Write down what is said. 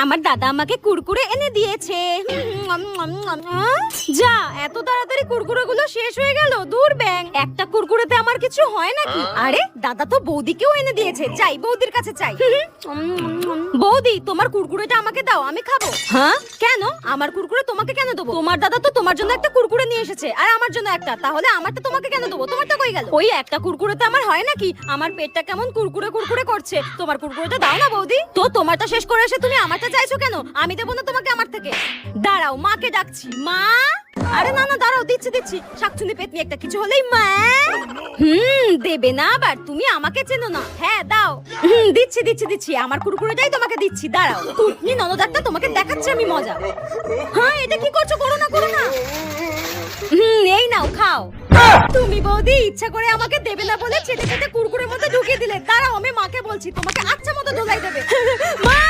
আমার দাদা আমাকে কুরকুরে এনে দিয়েছে। যা, এত তাড়াতাড়ি কুরকুরেগুলো শেষ হয়ে গেল। দূর ব্যাং, একটা কুরকুরেতে আমার কিছু হয় নাকি? আরে দাদা তো বৌদিকেও এনে দিয়েছে, চাই বৌদির কাছে চাই। বৌদি, তোমার কুরকুরেটা আমাকে দাও, আমি খাবো। হ্যাঁ কেন? আমার কুরকুরে তোমাকে কেন দেবো? তোমার দাদা তো তোমার জন্য একটা কুরকুরে নিয়ে এসেছে আর আমার জন্য একটা, তাহলে আমারটা তোমাকে কেন দেবো? তোমারটা কই গেল? ওই একটা কুরকুরেতে আমার হয় নাকি? আমার পেটটা কেমন কুরকুরে কুরকুরে করছে। তোমার কুরকুরেটা দাও না বৌদি। তো তোমারটা শেষ করে এসে তুমি আমারটা চাইছো কেন? আমি দেবো না তোমাকে আমার থেকে। দাঁড়াও, মাকে ডাকছি। মা! আরে না না, দাঁড়াও, দিচ্ছি দিচ্ছি। শাকচুন্নি পেতনি একটা কিছু হলেই মা। দেবে না আবার? তুমি আমাকে চেনো না। হ্যাঁ দাও। দিচ্ছি দিচ্ছি দিচ্ছি, আমার কুরকুরেটাই তোমাকে দিচ্ছি। দাঁড়াও, কুটনি ননদ একটা তোমাকে দেখাচ্ছি আমি মজা। হ্যাঁ, এটা কি করছো? করো না করো না। এই নাও, খাও। তুমি বৌদি ইচ্ছা করে আমাকে দেবে না বলে চেটে চেটে কুরকুরের মধ্যে ঢুকিয়ে দিলে। দাঁড়াও, আমি মাকে বলছি, তোমাকে আচ্ছা মতো ধোলাই দেবে। মা!